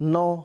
9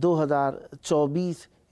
2024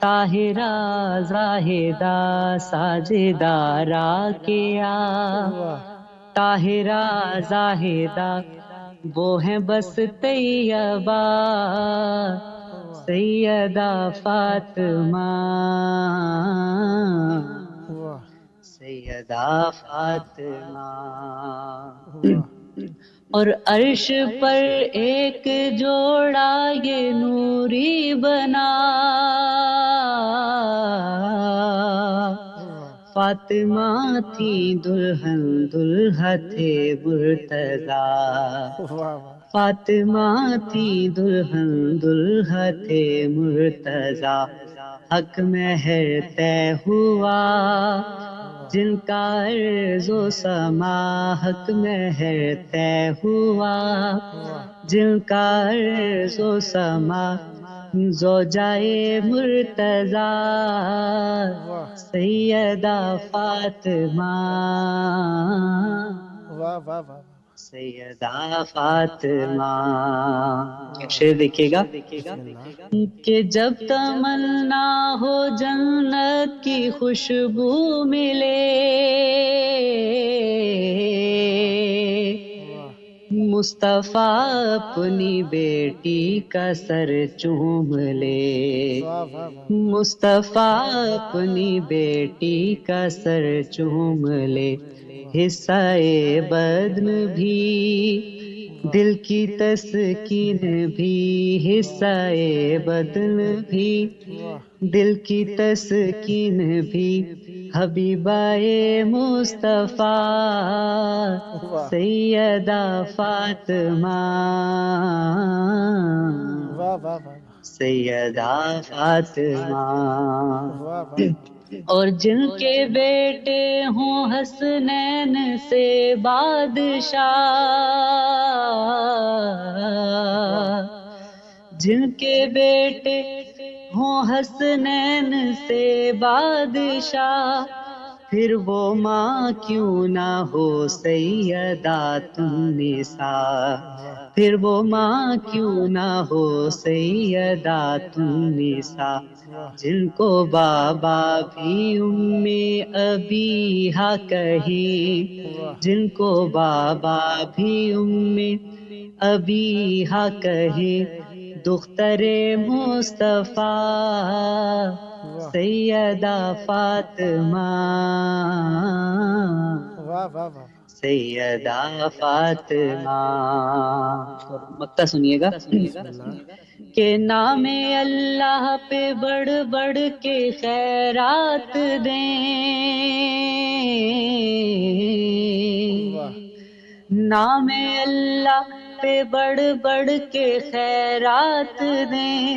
طاہرہ زاہدہ ساجدہ راکعہ، طاہرہ زاہدہ وہ ہیں بس طیبہ، سیدہ فاطمہ، سیدہ فاطمہ۔ اور عرش پر ایک جوڑا یہ نوری بنا، فاطمہ تھی دلہن دلہا تھے مرتضیٰ، فاطمہ تھی دلہن دلہا تھے مرتضیٰ، حق مہر طے ہوا جن کا عرض و سما، حق مہر طے ہوا جن کا عرض و سما، زوجائے مرتضیٰ سیدہ فاطمہ، سیدہ فاطمہ۔ شعر دیکھیے گا کہ جب تمنا ہو جنت کی خوشبو ملے، مصطفیٰ اپنی بیٹی کا سر چوم لے، مصطفیٰ اپنی بیٹی کا سر چوم لے، حصہ بدن بھی دل کی تسکین بھی، حصہ بدن بھی دل کی تسکین بھی، حبیبائے مصطفیٰ سیدہ فاطمہ، سیدہ فاطمہ۔ اور جن کے بیٹے ہوں حسنین سے بادشاہ، جن کے بیٹے ہوں حسنین سے بادشاہ، پھر وہ ماں کیوں نہ ہو سیدات النساء، پھر وہ ماں کیوں نہ ہو سیدات النساء، جن کو بابا بھی ابیہا کہیں، جن کو بابا بھی ابیہا کہیں، دختر مصطفیٰ سیدہ فاطمہ، سیدہ فاطمہ۔ مقطع سنیے گا کہ نام اللہ پہ بڑھ بڑھ کے خیرات دیں، نام اللہ پہ بڑھ بڑھ کے خیرات دیں،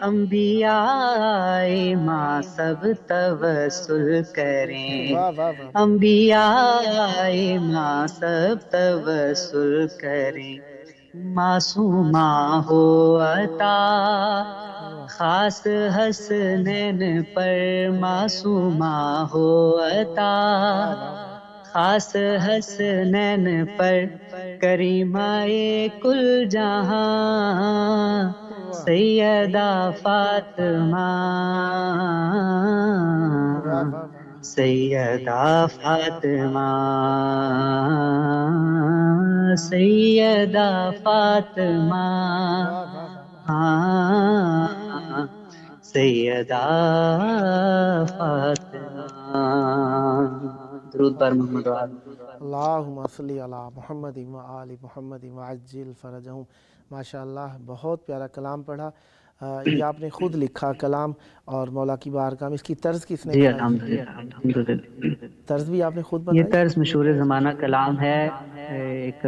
انبیاء ماں سب توسل کریں، انبیاء ماں سب توسل کریں، معصومہ ہو عطا خاص حسنین پر، معصومہ ہو عطا خاص حسنین پر، کریمائے کل جہاں سیدہ فاطمہ، سیدہ فاطمہ، سیدہ فاطمہ، سیدہ فاطمہ۔ درود بر محمد و آل اللہم صلی علی محمد و آل محمد وعجل فرجہم۔ ماشاءاللہ بہت پیارا کلام پڑھا، یہ آپ نے خود لکھا کلام اور مولا کی بارگاہ میں اس کی طرز کس نے جی بنائی؟ الحمدللہ، طرز بھی آپ نے خود یہ بنائی؟ طرز مشہور زمانہ کلام ہے، ایک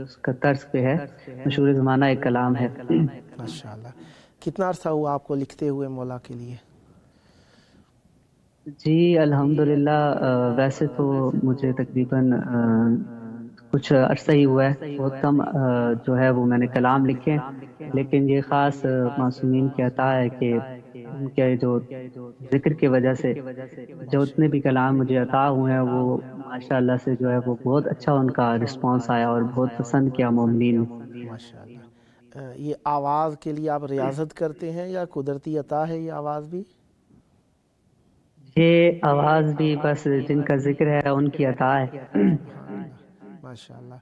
اس کا طرز پہ ہے، مشہور زمانہ ایک کلام ہے۔ ماشاءاللہ۔ کتنا عرصہ ہوا آپ کو لکھتے ہوئے مولا کے لیے؟ جی الحمدللہ، ویسے تو مجھے تقریباً کچھ عرصہ ہی ہوا ہے، بہت کم جو ہے وہ میں نے کلام لکھے، لیکن یہ خاص معصومین کی عطا ہے کہ ان کے جو ذکر کی وجہ سے جو اتنے بھی کلام مجھے عطا ہوئے ہیں وہ ماشاءاللہ سے جو ہے وہ بہت اچھا ان کا رسپانس آیا اور بہت پسند کیا مومنین نے۔ ماشاءاللہ۔ یہ آواز کے لیے آپ ریاضت کرتے ہیں یا قدرتی عطا ہے یہ آواز بھی؟ یہ آواز بھی بس جن کا ذکر ہے ان کی عطا ہے۔ ماشاء اللہ۔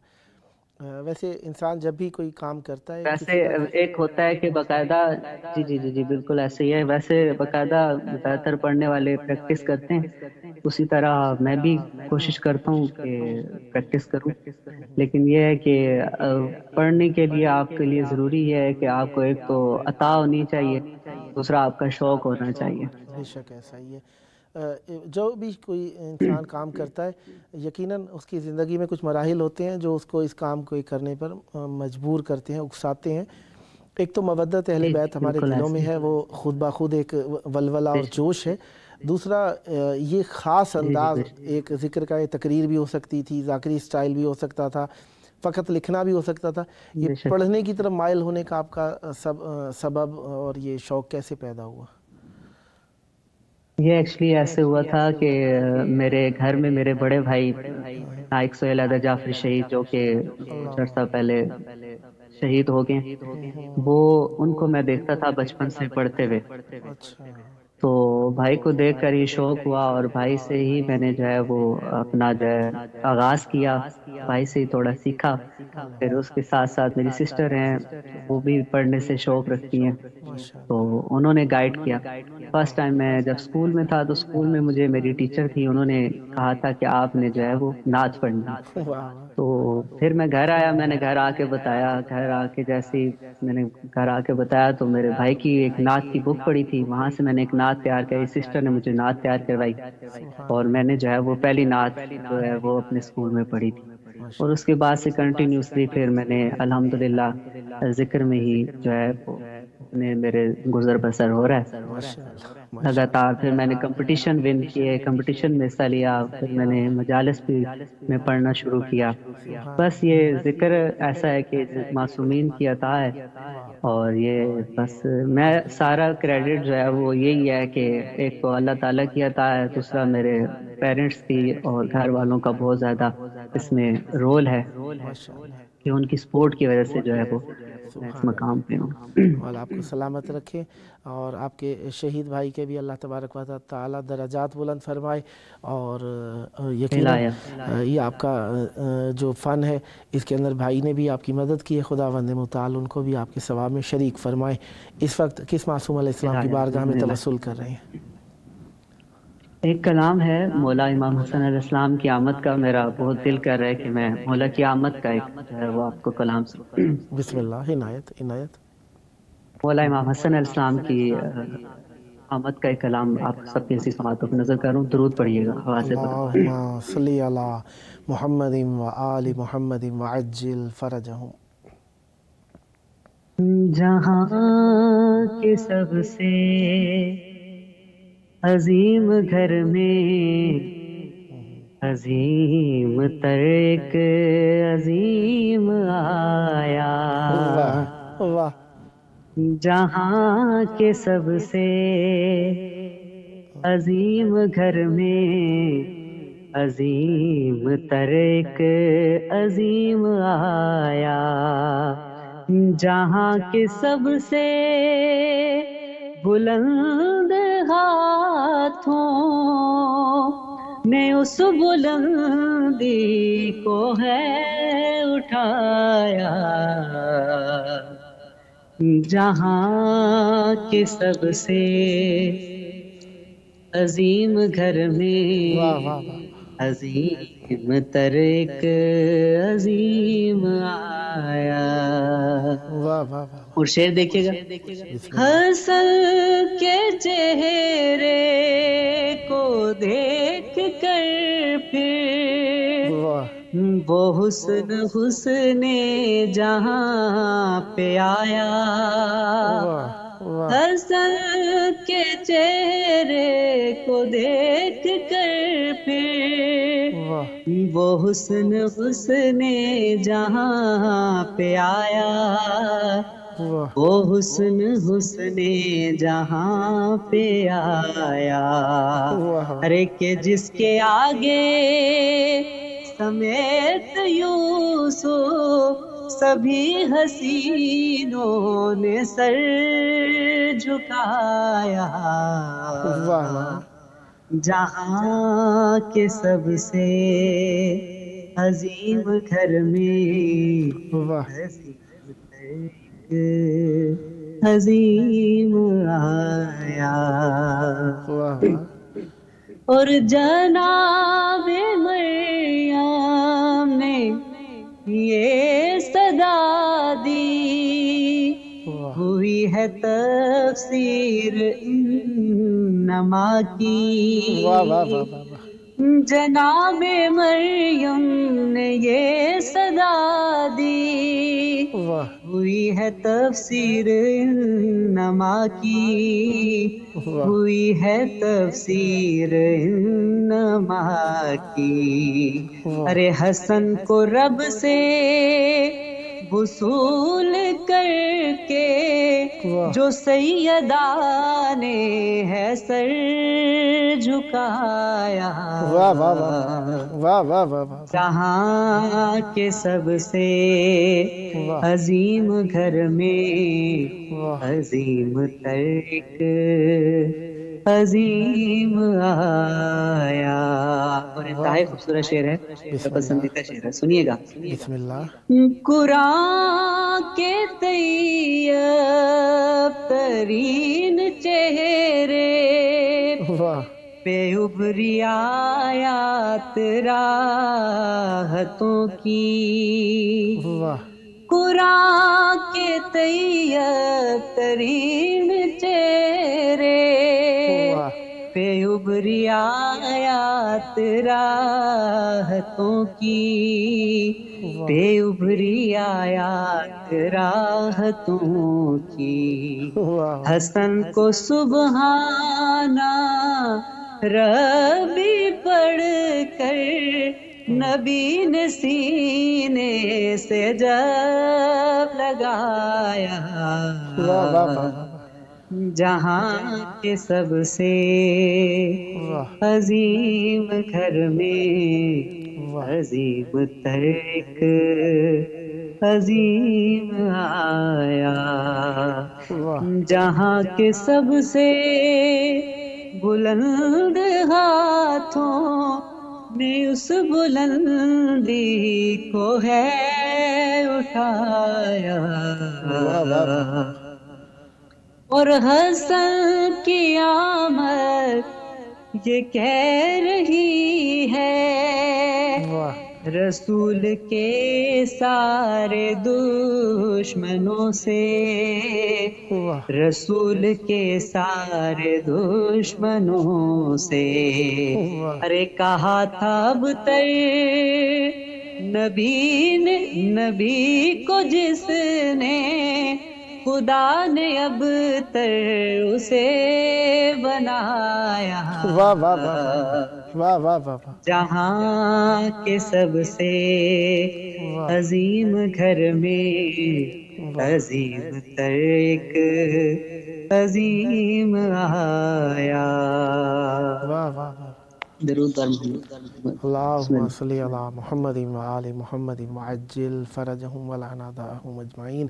ویسے انسان جب بھی کوئی کام کرتا ہے ویسے کسی کا ایک ہوتا ہے کہ باقاعدہ، جی جی جی جی بالکل ایسے ہی ہے، ویسے باقاعدہ زیادہ تر پڑھنے والے پریکٹس کرتے ہیں، اسی طرح میں بھی کوشش کرتا ہوں کہ پریکٹس کروں، لیکن یہ ہے کہ پڑھنے کے لیے آپ کے لیے ضروری ہے کہ آپ کو ایک تو عطا ہونی چاہیے، دوسرا آپ کا شوق ہونا چاہیے۔ بے شک ایسا ہی ہے۔ جو بھی کوئی انسان کام کرتا ہے یقیناً اس کی زندگی میں کچھ مراحل ہوتے ہیں جو اس کو اس کام کو کرنے پر مجبور کرتے ہیں، اکساتے ہیں۔ ایک تو مودت اہل جی بیت جی ہمارے بالکل دلوں میں ایسے ہے، وہ خود بخود ایک ولولہ اور جوش ہے۔ دوسرا یہ خاص جی جی انداز، ایک ذکر کا تقریر بھی ہو سکتی تھی، ذاکری سٹائل بھی ہو سکتا تھا، فقط لکھنا بھی ہو سکتا تھا۔ یہ بے شک۔ پڑھنے کی طرف مائل ہونے کا آپ کا سبب اور یہ شوق کیسے پیدا ہوا؟ یہ ایکچولی ایسے ہوا تھا کہ میرے گھر میں میرے بڑے بھائی نائک سہیل حیدر جعفری شہید، جو کہ کچھ عرصہ پہلے شہید ہو گئے، وہ ان کو میں دیکھتا تھا بچپن سے پڑھتے ہوئے، اچھا تو بھائی کو دیکھ کر یہ شوق ہوا اور بھائی سے ہی میں نے جو ہے وہ اپنا جو ہے آغاز کیا، بھائی سے ہی تھوڑا سیکھا۔ پھر اس کے ساتھ ساتھ میری سسٹر ہیں، وہ بھی پڑھنے سے شوق رکھتی ہیں، ماشاء تو اللہ۔ انہوں نے گائیڈ کیا۔ فرسٹ ٹائم میں جب اسکول میں تھا تو اسکول میں مجھے میری ٹیچر تھی، انہوں نے کہا تھا کہ آپ نے جو ہے وہ نعت پڑھنی ہے، واہ تو پھر میں گھر آیا، میں نے گھر آ کے بتایا، گھر آ کے جیسے ہی میں نے گھر آ کے بتایا تو میرے بھائی کی ایک نعت کی بک پڑھی تھی، وہاں سے میں نے ایک نعت تیار کری، سسٹر نے مجھے نعت تیار کروائی اور میں نے جو ہے وہ پہلی نعت جو ہے وہ اپنے اسکول میں پڑھی تھی، اور اس کے بعد سے کنٹینیوسلی پھر میں نے الحمدللہ ذکر میں ہی جو ہے وہ اپنے میرے گزر بسر ہو رہا ہے لگاتار۔ پھر میں نے کمپٹیشن ون کیے، کمپٹیشن میں حصہ لیا، پھر میں نے مجالس بھی میں پڑھنا شروع کیا۔ بس یہ ذکر ایسا ہے کہ معصومین کی عطا ہے، اور یہ بس میں سارا کریڈٹ جو ہے وہ یہی ہے کہ ایک تو اللہ تعالیٰ کی عطا ہے، دوسرا میرے پیرنٹس کی اور گھر والوں کا بہت زیادہ اس میں رول ہے کہ ان کی سپورٹ کی وجہ سے جو ہے وہ میں اس مقام پہ ہوں۔ اللہ آپ کو سلامت رکھے، اور آپ کے شہید بھائی کے بھی اللہ تبارک و تعالیٰ درجات بلند فرمائے، اور یقیناً یہ آپ کا جو فن ہے اس کے اندر بھائی نے بھی آپ کی مدد کی ہے، خداوند متعال ان کو بھی آپ کے ثواب میں شریک فرمائے۔ اس وقت کس معصوم علیہ السلام کی بارگاہ میں توسل کر رہے ہیں؟ ایک کلام ہے مولا امام حسن علیہ السلام کی آمد کا، میرا بہت دل کر رہا ہے کہ میں مولا کی آمد کا ایک جو ہے وہ آپ کو کلام سناؤں۔ بسم اللہ، عنایت عنایت۔ مولا امام حسن علیہ السلام کی آمد کا ایک کلام آپ سب کی سماعتوں پہ نظر کروں، درود پڑھیے گا آواز بلند۔ اللہم صلی علی محمد و آل محمد وعجل فرجہم۔ جہاں کے سب سے عظیم گھر میں عظیم ترک عظیم آیا، واہ، جہاں کے سب سے عظیم گھر میں عظیم ترک عظیم آیا، جہاں کے سب سے بلند ہاتھوں نے اس بلندی کو ہے اٹھایا، جہاں کے سب سے عظیم گھر میں عظیم ترک عظیم آیا۔ اور شعر دیکھیے گا، حسن کے چہرے کو دیکھ کر پھر وہ حسن حسن جہاں پہ آیا، حسن کے چہرے کو دیکھ کر پھر وہ حسن حسن جہاں پہ آیا، وہ حسن حسن جہاں پہ آیا، ارے کہ جس کے آگے سمیت یوسف سبھی حسینوں نے سر جھکایا، جہاں کے سب سے عظیم گھر میں عظیم آیا، اور جناب مریم نے یہ صدا دی، ہوئی ہے تفسیر انما کی، جناب مریم نے یہ صدا دی، ہوئی ہے تفسیر انما کی، ہوئی ہے تفسیر انما کی۔ ارے حسن کو رب سے وصول کر کے جو سیدہ نے ہے سر جھکایا، جہاں کے سب سے عظیم گھر میں عظیم ترک عظیم آیا۔ اور انتہائی خوبصورت شعر ہے، پسندیدہ شعر ہے، سنیے گا۔ بسم اللہ۔ قرآن کے طیب ترین چہرے پہ ابری آیات راحتوں کی، قرآن کے طیب ترین چہرے پہ ابری آیات راحتوں کی، پہ ابری آیات راحتوں کی۔ حسن کو سبحانہ ربی پڑھ کر نبی نے سینے سے جب لگایا، جہاں کے سب سے عظیم گھر میں عظیم ترک عظیم آیا، جہاں کے سب سے بلند ہاتھوں نے اس بلندی کو ہے اٹھایا، اور حسن کی آمد یہ کہہ رہی ہے، رسول کے سارے دشمنوں سے، رسول کے سارے دشمنوں سے۔ ارے کہا تھا اب تک نبی کو جس نے، خدا نے اب تک اسے بنایا، جہاں کے سب سے عظیم گھر میں عظیم ترک عظیم آیا۔ درود بر محمد۔ اللہم صلی علی محمد و آل محمد وعجل فرجہم ولعنتہم اجمعین۔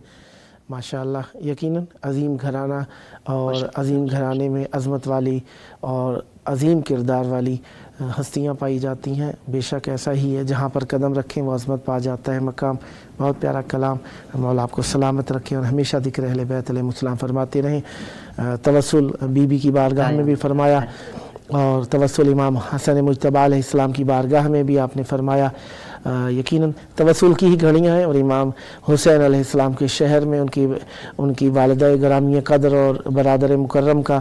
ماشاءاللہ، یقیناً عظیم گھرانہ اور عظیم گھرانے میں عظمت والی اور عظیم کردار والی ہستیاں پائی جاتی ہیں۔ بے شک ایسا ہی ہے، جہاں پر قدم رکھیں وہ عظمت پا جاتا ہے مقام۔ بہت پیارا کلام، مولا آپ کو سلامت رکھیں اور ہمیشہ ذکر اہل بیت علیہ السلام فرماتے رہیں۔ توسل بی بی کی بارگاہ میں بھی فرمایا، اور توسل امام حسن مجتبیٰ علیہ السلام کی بارگاہ میں بھی آپ نے فرمایا۔ یقیناً توسل کی ہی گھڑیاں ہیں، اور امام حسین علیہ السلام کے شہر میں ان کی والدہ گرامی قدر اور برادر مکرم کا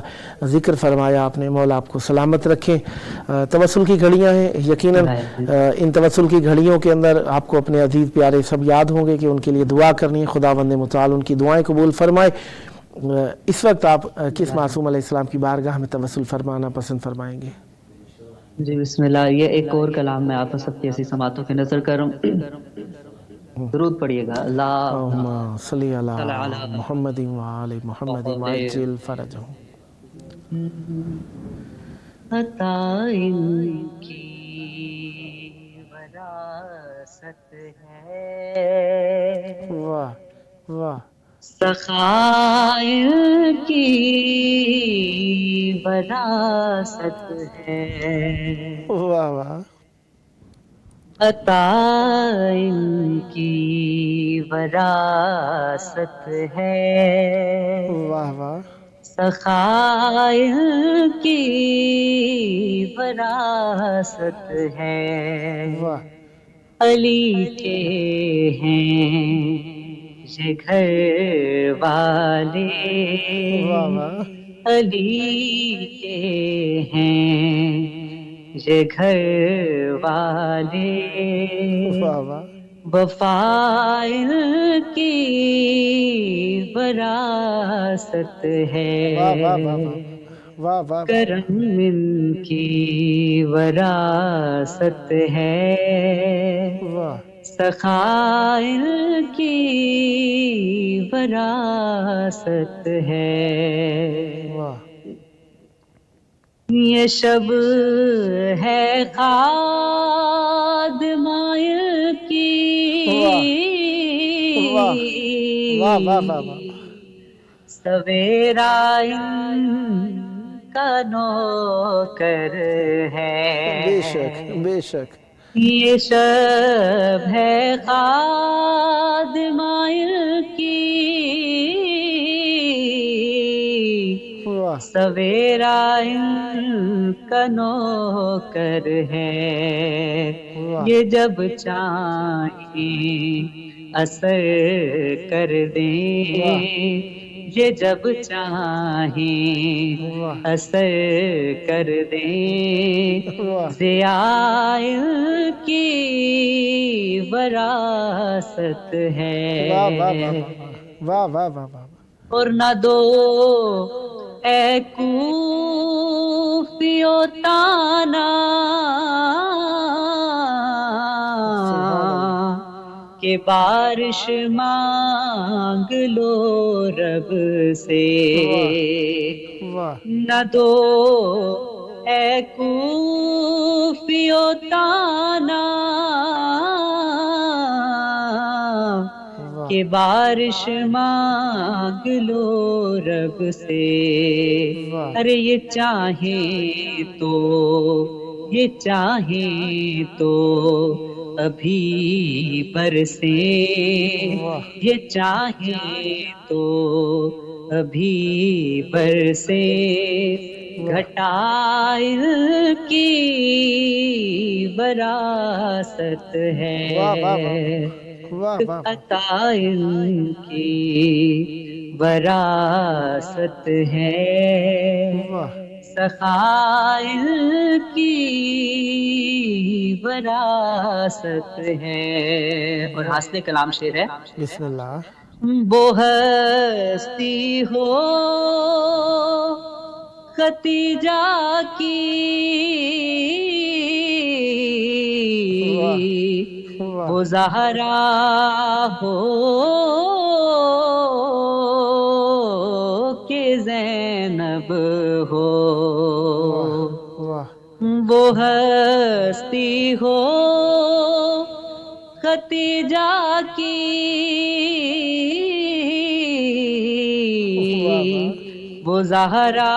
ذکر فرمایا آپ نے۔ مولا آپ کو سلامت رکھیں۔ توسل کی گھڑیاں ہیں، یقیناً ان توسل کی گھڑیوں کے اندر آپ کو اپنے عزیز پیارے سب یاد ہوں گے کہ ان کے لیے دعا کرنی ہے، خداوند متعال ان کی دعائیں قبول فرمائے۔ اس وقت آپ کس معصوم علیہ السلام کی بارگاہ میں توسل فرمانا پسند فرمائیں گے؟ جی بسم اللہ۔ یہ ایک اور کلام میں آپ سب کی ایسی سماعتوں کی نظر کروں، درود پڑھیے گا۔ اللہم صلی علی محمد و آل محمد وعجل فرجہم۔ عطا ان کی وراثت ہے، واہ واہ، سخائر کی وراثت ہے، واہ واہ، عطا ان کی وراثت ہے، واہ واہ، سخائر کی وراثت ہے، واہ، علی کے ہیں یہ گھر والے، واہ واہ، علی کے ہیں یہ گھر والے، واہ واہ، وفائل کی وراثت ہے، واہ واہ، واہ واہ، واہ واہ، کرم ان کی وراثت ہے، واہ، سخائر کی وراثت ہے، واہ، یہ شب ہے خادمائر کی، واہ واہ، واہ واہ، واہ، سویرا ان کا نوکر ہے، بے شک بے شک، یہ شب ہے خادمائر کی، واہ، سویرا ان کا نوکر ہے، واہ، یہ جب چاہیں اثر کر دیں، یہ جب چاہیں واہ، اثر کر دیں، واہ، ضیاء کی وراثت واہ واہ، ہے، واہ واہ، واہ واہ، اور نہ دو اے کوفیو تانا سبحان اللہ، کہ بارش مانگ لو رب سے، واہ، نہ دو اے کوفیو تانا واہ، کہ بارش مانگ لو رب سے، واہ، ارے یہ چاہیں تو، یہ چاہیں تو ابھی برسیں، واہ، یہ چاہیں تو ابھی برسیں، گھٹائل کی وراثت واہ واہ، ہے، واہ واہ، عطا ان کی وراثت ہے، واہ، سخائر کی وراثت ہے، اور حاصل کلام شعر ہے، بسم اللہ، وہ ہستی ہو ختیجہ کی، واہ واہ، وہ زہرا ہو کہ زینب ہو، واہ، وہ ہستی ہو ختیجہ کی، وہ زہرا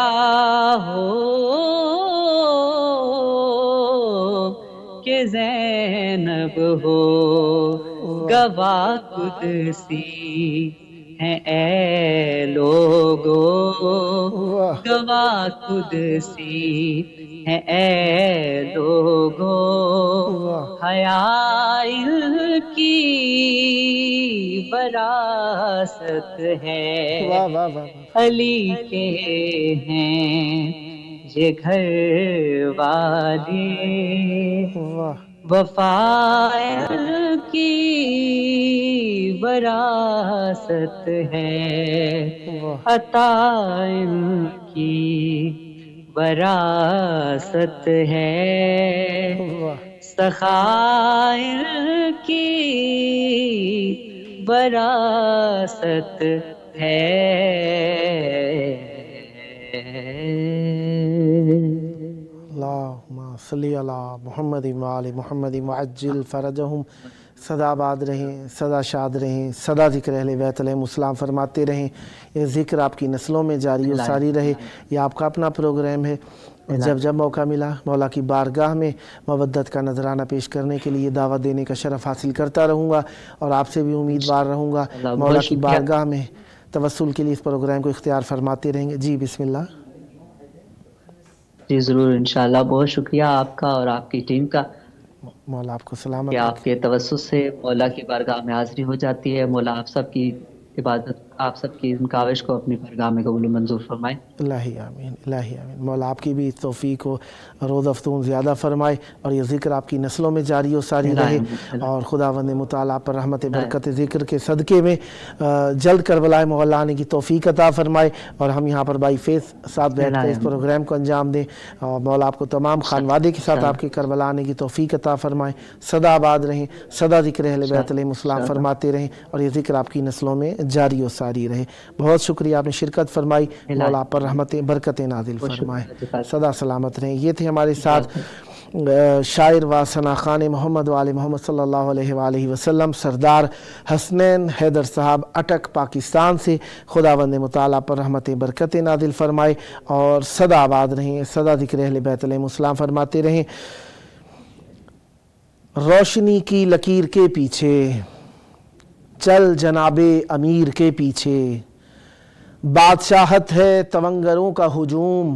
ہو کہ زینب ہو، گواہ قدسی ہیں اے لوگو، واہ، گواہ قدسی ہیں اے لوگو، واہ، حیا کی وراثت ہے، واہ واہ، واہ، علی کے ہیں یہ گھر والے، واہ، وفائل کی وراثت ہے، واہ، عطا ان کی وراثت ہے، واہ، سخائر کی وراثت ہے۔ اللہم صلی علی محمد و آل محمد وعجل فرجہم. سدا آباد رہیں، سدا شاد رہیں، سدا ذکر اہل بیت علیہم السلام فرماتے رہیں. یہ ذکر آپ کی نسلوں میں جاری و ساری رہے. یہ آپ کا اپنا پروگرام ہے. جب جب موقع ملا مولا کی بارگاہ میں مودت کا نذرانہ پیش کرنے کے لیے دعوت دینے کا شرف حاصل کرتا رہوں گا، اور آپ سے بھی امیدوار رہوں گا مولا کی بارگاہ میں توسل کے لیے اس پروگرام کو اختیار فرماتے رہیں گے. جی بسم اللہ. جی ضرور انشاءاللہ. بہت شکریہ آپ کا اور آپ کی ٹیم کا مولا آپ کو سلامت کہ آپ کے توسل سے مولا کی بارگاہ میں حاضری ہو جاتی ہے. مولا آپ سب کی عبادت، آپ سب کی ان کاوش کو اپنی بارگاہ میں قبول و منظور فرمائے. الہی آمین، الہی آمین. مولا آپ کی بھی توفیق کو روز افزون زیادہ فرمائے، اور یہ ذکر آپ کی نسلوں میں جاری و ساری رہے. اور خداوند متعال آپ پر رحمت برکت ذکر کے صدقے میں جلد کربلا مولا آنے کی توفیق عطا فرمائے، اور ہم یہاں پر بائی فیس ساتھ بیٹھ کر اس پروگرام کو انجام دیں. اور مولا آپ کو تمام خانوادے کے ساتھ آپ کے کربلا آنے کی توفیق عطا فرمائے. سدا آباد رہیں، سدا ذکر اہل بیت علیہم السلام فرماتے رہیں، اور یہ ذکر آپ کی نسلوں میں جاری و ساری رہے. بہت شکریہ آپ نے شرکت فرمائی. مولا آپ پر رحمتیں برکتیں نازل فرمائے. سدا سلامت رہیں. یہ تھے ہمارے ساتھ شاعر و ثنا خوان محمد و آل محمد صلی اللہ علیہ وآلہ وسلم سردار حسنین حیدر صاحب اٹک پاکستان سے. خداوند متعال پر رحمتیں برکتیں نازل فرمائے، اور سدا آباد رہیں، سدا ذکر اہل بیت علیہم السلام فرماتے رہیں. روشنی کی لکیر کے پیچھے چل جناب امیر کے پیچھے، بادشاہت ہے تونگروں کا ہجوم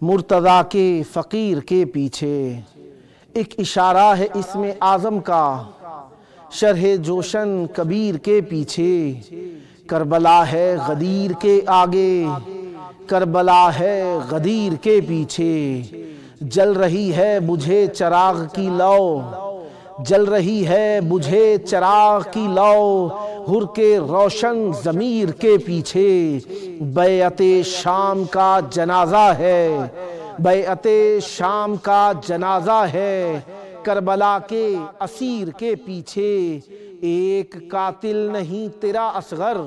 مرتضیٰ کے فقیر کے پیچھے. ایک اشارہ ہے اسم اعظم کا شرح جوشن کبیر کے پیچھے. کربلا ہے غدیر کے آگے، کربلا ہے غدیر کے پیچھے. جل رہی ہے بجھے چراغ کی لو، جل رہی ہے بجھے چراغ کی لو، ہر کے روشن ضمیر کے پیچھے. بیعت شام کا جنازہ ہے، بیعت شام کا جنازہ ہے، کربلا کے اسیر کے پیچھے. ایک قاتل نہیں تیرا اصغر،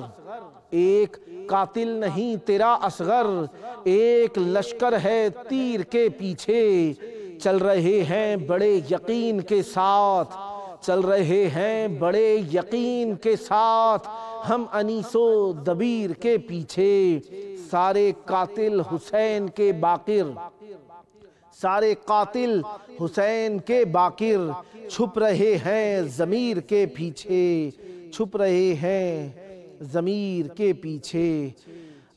ایک قاتل نہیں تیرا اصغر، ایک لشکر ہے تیر کے پیچھے. چل رہے ہیں بڑے یقین کے ساتھ، چل رہے ہیں بڑے یقین کے ساتھ، ہم انیس و دبیر کے پیچھے. سارے قاتل حسین کے باقر، سارے قاتل حسین کے باقر، چھپ رہے ہیں ضمیر کے پیچھے، چھپ رہے ہیں ضمیر کے پیچھے.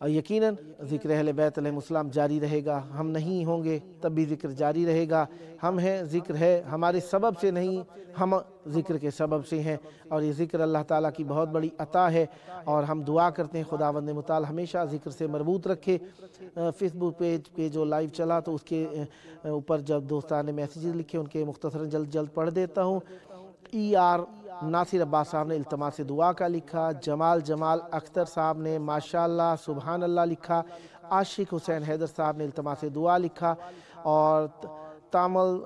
یقیناً ذکر اہل بیت علیہم السلام جاری رہے گا. ہم نہیں ہوں گے تب بھی ذکر جاری رہے گا. ہم ہیں، ذکر ہے، ہمارے سبب سے نہیں، ہم ذکر کے سبب سے ہیں. اور یہ ذکر اللہ تعالیٰ کی بہت بڑی عطا ہے، اور ہم دعا کرتے ہیں خداوند متعال ہمیشہ ذکر سے مربوط رکھے. فیس بک پیج پہ جو لائیو چلا تو اس کے اوپر جب دوستان نے میسیجز لکھے ان کے مختصراً جلد پڑھ دیتا ہوں. ER ناصر عباس صاحب نے التماس دعا کا لکھا. جمال اختر صاحب نے ماشاءاللہ سبحان اللہ لکھا. عاشق حسین حیدر صاحب نے التماس دعا لکھا، اور تامل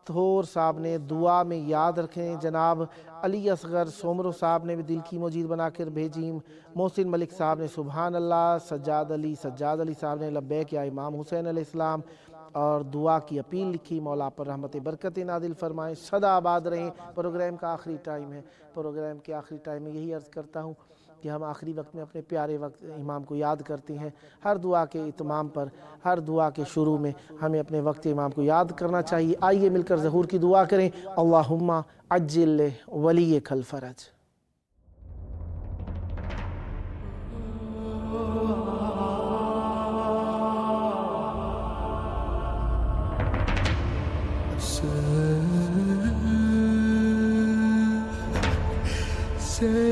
تھور صاحب نے دعا میں یاد رکھیں. جناب علی اصغر سومرو صاحب نے بھی دل کی مجید بنا کر بھیجی. محسن ملک صاحب نے سبحان اللہ. سجاد علی صاحب نے لبیک یا امام حسین علیہ السلام، اور دعا کی اپیل لکھی. مولا پر رحمت برکت نازل فرمائیں. سدا آباد رہیں. پروگرام کا آخری ٹائم ہے. پروگرام کے آخری ٹائم میں یہی عرض کرتا ہوں کہ ہم آخری وقت میں اپنے پیارے وقت امام کو یاد کرتے ہیں. ہر دعا کے اتمام پر، ہر دعا کے شروع میں ہمیں اپنے وقت امام کو یاد کرنا چاہیے. آئیے مل کر ظہور کی دعا کریں. اللہم عجل ولیک الفرج. Say